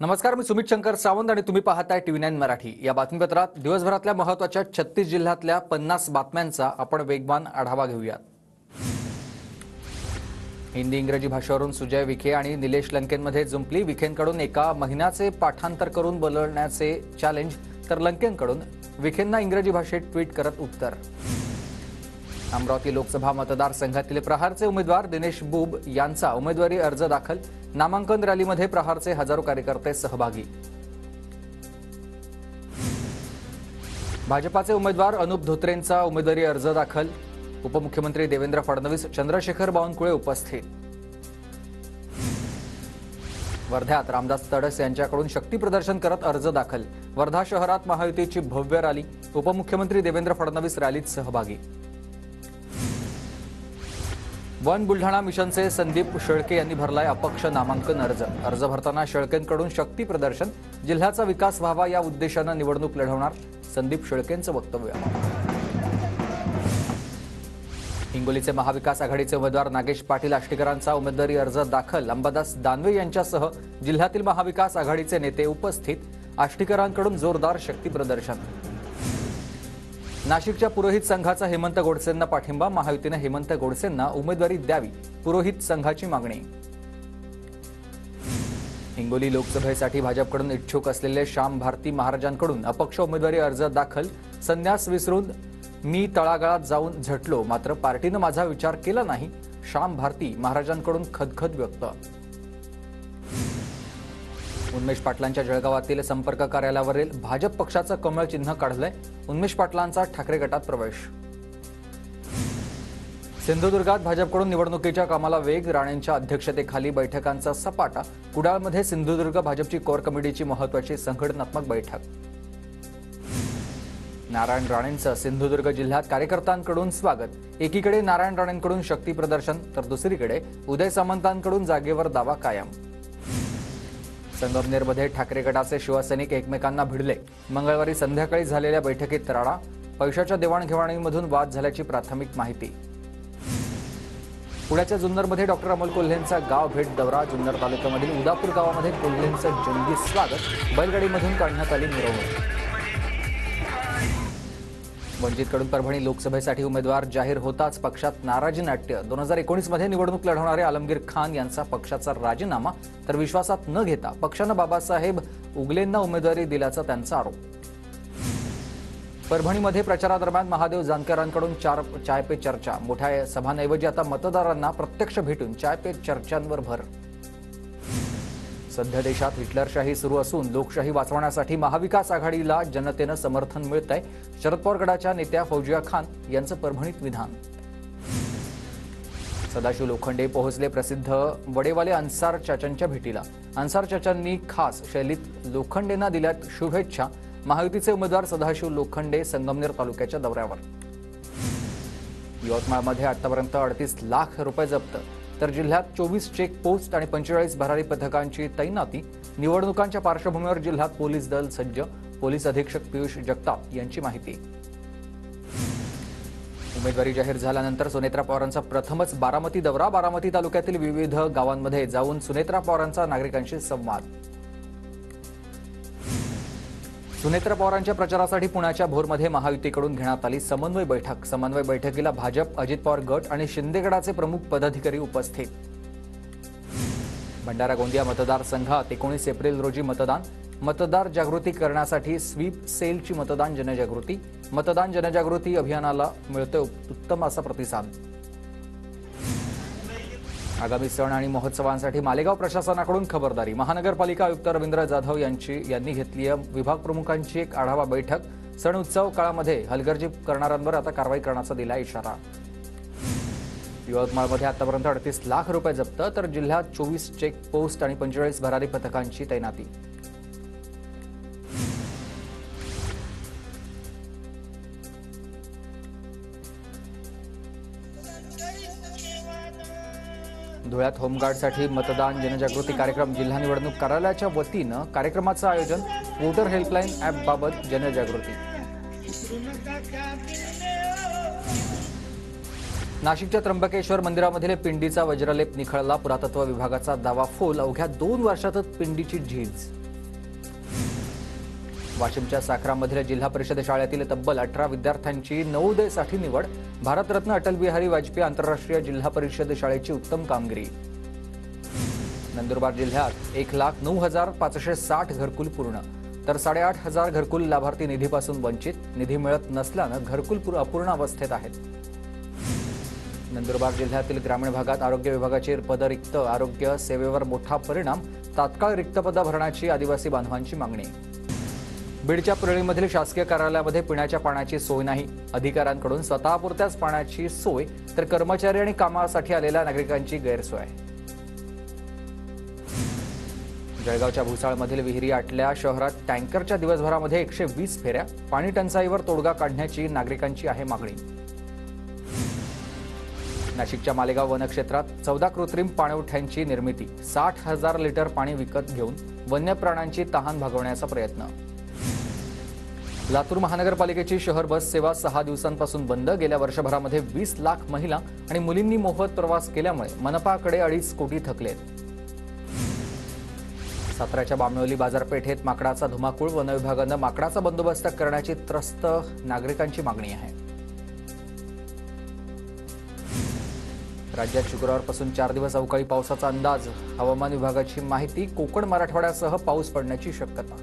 नमस्कार, मी सुमित शंकर सावंत आणि तुम्ही पाहताय TV9 मराठी। या बातमीपत्रात दिवसभरातल्या महत्त्वाच्या 36 जिल्ह्यातल्या 50 बातम्यांचा आपण वेगवान आढावा घेऊया। हिंदी इंग्रजी भाषेवरून सुजय विखे आणि निलेश लंकेंमध्ये जुंपली। विखेंकडून एका महिन्याचे पाठांतर करून बोलण्याचे चॅलेंज, तर लंकेंकडून विखेंना इंग्रजी भाषेत ट्विट करत उत्तर। अमरावती लोकसभा मतदारसंघातील प्रहारचे उमेदवार दिनेश बुब यांचा उमेदवारी अर्ज दाखल। नामांकन रॅलीमध्ये प्रहारचे हजारो कार्यकर्ते सहभागी। भाजपाचे उमेदवार अनुप धोत्रेंचा उमेदवारी अर्ज दाखल। उपमुख्यमंत्री देवेंद्र फडणवीस, चंद्रशेखर बावनकुळे उपस्थित। वर्ध्यात रामदास तडस यांच्याकडून शक्ती प्रदर्शन करत अर्ज दाखल। वर्धा शहरात महायुतीची भव्य रॅली। उपमुख्यमंत्री देवेंद्र फडणवीस रॅलीत सहभागी। वन बुलढाणा मिशनचे संदीप शेळके यांनी भरलाय अपक्ष नामांकन अर्ज। अर्ज भरताना शेळकेंकडून शक्ती प्रदर्शन, जिल्ह्याचा विकास व्हावा या उद्देशाने निवडणूक लढवणार, संदीप शेळकेंचं वक्तव्य। हिंगोलीचे महाविकास आघाडीचे उमेदवार नागेश पाटील आष्टीकरांचा उमेदवारी अर्ज दाखल। अंबादास दानवे यांच्यासह जिल्ह्यातील महाविकास आघाडीचे नेते उपस्थित। आष्टीकरांकडून जोरदार शक्ती प्रदर्शन। नाशिकच्या पुरोहित संघाचा हेमंत गोडसेंना पाठिंबा। महायुतीने हेमंत गोडसेंना उमेदवारी द्यावी, पुरोहित संघाची मागणी। हिंगोली लोकसभेसाठी भाजपकडून इच्छुक असलेले श्याम भारती महाराजांकडून अपक्ष उमेदवारी अर्ज दाखल। संन्यास विसरून मी तळागाळात जाऊन झटलो, मात्र पार्टीनं माझा विचार केला नाही। श्याम भारती महाराजांकडून खदखद व्यक्त। उन्मेष पाटलांच्या जळगावातील संपर्क कार्यालयावरील भाजप पक्षाचं कमळ चिन्ह काढलंय। उन्मेष पाटलांचा ठाकरे गटात प्रवेश। सिंधुदुर्गात भाजपकडून निवडणुकीच्या कामाला वेग। राणेंच्या अध्यक्षतेखाली बैठकांचा सपाटा। कुडाळमध्ये सिंधुदुर्ग भाजपची कोर कमिटीची महत्त्वाची संघटनात्मक बैठक। नारायण राणेंचं सिंधुदुर्ग जिल्ह्यात कार्यकर्त्यांकडून स्वागत। एकीकडे नारायण राणेंकडून शक्ती प्रदर्शन, तर दुसरीकडे उदय सामंतांकडून जागेवर दावा कायम। संगमनेरमध्ये ठाकरे गटाचे शिवसैनिक एकमेकांना भिडले। मंगळवारी संध्याकाळी झालेल्या बैठकीत राणा पैशाच्या देवाणघेवाणीमधून वाद झाल्याची प्राथमिक माहिती। पुण्याच्या जुन्नरमध्ये डॉक्टर अमोल कोल्हेंचा गाव भेट दौरा। जुन्नर तालुक्यामधील उदापूर गावामध्ये कोल्हेंचं जंगी स्वागत। बैलगाडीमधून काढण्यात आली मिरवणूक। वंचितकडून परभणी लोकसभेसाठी उमेदवार जाहीर होताच पक्षात नाराजी नाट्य। 2019 मध्ये निवडणूक लढवणारे आलमगीर खान यांचा पक्षाचा राजीनामा, तर विश्वासात न घेता पक्षानं बाबासाहेब उगलेंना उमेदवारी दिल्याचा त्यांचा आरोप। परभणीमध्ये प्रचारादरम्यान महादेव जानकरांकडून चाय पे चर्चा। मोठ्या सभांऐवजी आता मतदारांना प्रत्यक्ष भेटून चाय पे चर्चांवर भर। सध्या देशात हिटलरशाही सुरू असून लोकशाही वाचवण्यासाठी महाविकास आघाडीला जनतेनं समर्थन मिळतंय। शरद पवार गटाच्या नेत्या फौजिया खान यांचं परभणीत विधान। सदाशिव लोखंडे पोहोचले प्रसिद्ध वडेवाले अन्सार चाचांच्या भेटीला। अन्सार चाचांनी खास शैलीत लोखंडेंना दिल्यात शुभेच्छा। महायुतीचे उमेदवार सदाशिव लोखंडे संगमनेर तालुक्याच्या दौऱ्यावर। यवतमाळमध्ये आतापर्यंत 38 लाख रुपये जप्त, तर जिल्ह्यात 24 चेक पोस्ट आणि 45 भरारी पथकांची तैनाती। निवडणुकांच्या पार्श्वभूमीवर जिल्ह्यात पोलीस दल सज्ज। पोलीस अधीक्षक पियुष जगताप यांची माहिती। उमेदवारी जाहीर झाल्यानंतर सुनेत्रा पवारांचा प्रथमच बारामती दौरा। बारामती तालुक्यातील विविध गावांमध्ये जाऊन सुनेत्रा पवारांचा नागरिकांशी संवाद। सुनेत्रा पवारांच्या प्रचारासाठी पुण्याच्या भोरमध्ये महायुतीकडून घेण्यात आली समन्वय बैठक। समन्वय बैठकीला भाजप, अजित पवार गट आणि शिंदे गटाचे प्रमुख पदाधिकारी उपस्थित। भंडारा गोंदिया मतदारसंघात 19 एप्रिल रोजी मतदान। मतदार जागृती करण्यासाठी स्वीप सेलची मतदान जनजागृती। मतदान जनजागृती अभियानाला मिळतोय उत्तम असा प्रतिसाद। आगामी सण आणि महोत्सवांसाठी मालेगाव प्रशासनाकडून खबरदारी। महानगरपालिका आयुक्त रवींद्र जाधव यांनी घेतली विभाग प्रमुखांची एक आढावा बैठक। सण उत्सव काळामध्ये हलगर्जी करणाऱ्यांवर आता कारवाई करण्याचा दिला इशारा। यवतमाळमध्ये आतापर्यंत 38 लाख रुपये जप्त, तर जिल्ह्यात 24 चेक पोस्ट आणि 45 भरारी पथकांची तैनाती। धुळ्यात होमगार्डसाठी मतदान जनजागृती कार्यक्रम। जिल्हा निवडणूक कार्यालयाच्या वतीनं कार्यक्रमाचं आयोजन। वोटर हेल्पलाईन ॲपबाबत जनजागृती। नाशिकच्या त्र्यंबकेश्वर मंदिरामधील पिंडीचा वज्रलेप निखळला। पुरातत्व विभागाचा दावा फोल। अवघ्या 2 वर्षातच पिंडीची झीज। वाशिमच्या साखरामधील जिल्हा परिषद शाळेतील तब्बल 18 विद्यार्थ्यांची नवोदयसाठी निवड. भारतरत्न अटल बिहारी वाजपेयी आंतरराष्ट्रीय जिल्हा परिषद शाळेची उत्तम कामगिरी. नंदुरबार जिल्ह्यात 1,09,560 घरकुल पूर्ण, तर 8,500 घरकुल लाभार्थी निधीपासून वंचित. निधी मिळत नसल्यानं घरकुल अपूर्ण अवस्थेत आहेत. नंदुरबार जिल्ह्यातील ग्रामीण भागात आरोग्य विभागाची पदं रिक्त. आरोग्य सेवेवर मोठा परिणाम. तात्काळ रिक्त पदं भरण्याची आदिवासी बांधवांची मागणी. बीडच्या परळीमधील शासकीय कार्यालयामध्ये पिण्याच्या पाण्याची सोय नाही. अधिकाऱ्यांकडून स्वतःपुरत्याच पाण्याची सोय, तर कर्मचारी आणि कामासाठी आलेल्या नागरिकांची गैरसोय. जळगावच्या भुसाळमधील विहिरी आटल्या. शहरात टँकरच्या दिवसभरामध्ये 120 फेऱ्या. पाणी टंचाईवर तोडगा काढण्याची नागरिकांची आहे मागणी. नाशिकच्या मालेगाव वनक्षेत्रात 14 कृत्रिम पाणवठ्यांची निर्मिती. 60,000 लिटर पाणी विकत घेऊन वन्य प्राण्यांची तहान भागवण्याचा प्रयत्न. लातूर महानगरपालिकेची शहर बस सेवा 6 दिवसांपासून बंद. गेल्या वर्षभरामध्ये 20 लाख महिला आणि मुलींनी मोफत प्रवास केल्यामुळे मनपाकडे 2.5 कोटी थकलेत. साताऱ्याच्या बामणोली बाजारपेठेत माकडाचा धुमाकूळ. वन विभागानं माकडाचा बंदोबस्त करण्याची त्रस्त नागरिकांची मागणी आहे. राज्यात शुक्रवारपासून 4 दिवस अवकाळी पावसाचा अंदाज. हवामान विभागाची माहिती. कोकण मराठवाड्यासह पाऊस पडण्याची शक्यता.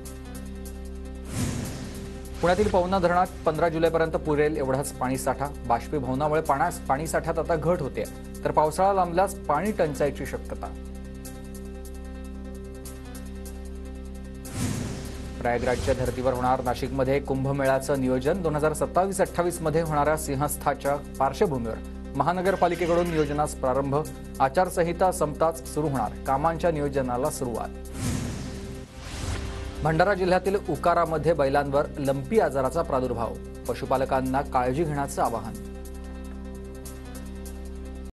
पुण्यातील पवना धरणात 15 जुलैपर्यंत पुरेल एवढाच पाणीसाठा. बाष्पीभवनामुळे पाणीसाठ्यात आता घट होते, तर पावसाळा लांबल्यास पाणी टंचाईची शक्यता. प्रयागराजच्या धर्तीवर होणार नाशिकमध्ये कुंभमेळ्याचं नियोजन. 2027-28 मध्ये होणाऱ्या सिंहस्थाच्या पार्श्वभूमीवर महानगरपालिकेकडून नियोजनास प्रारंभ. आचारसंहिता संपताच सुरू होणार कामांच्या नियोजनाला सुरुवात. भंडारा जिल्ह्यातील उकारामध्ये बैलांवर लंपी आजाराचा प्रादुर्भाव. पशुपालकांना काळजी घेण्याचं आवाहन.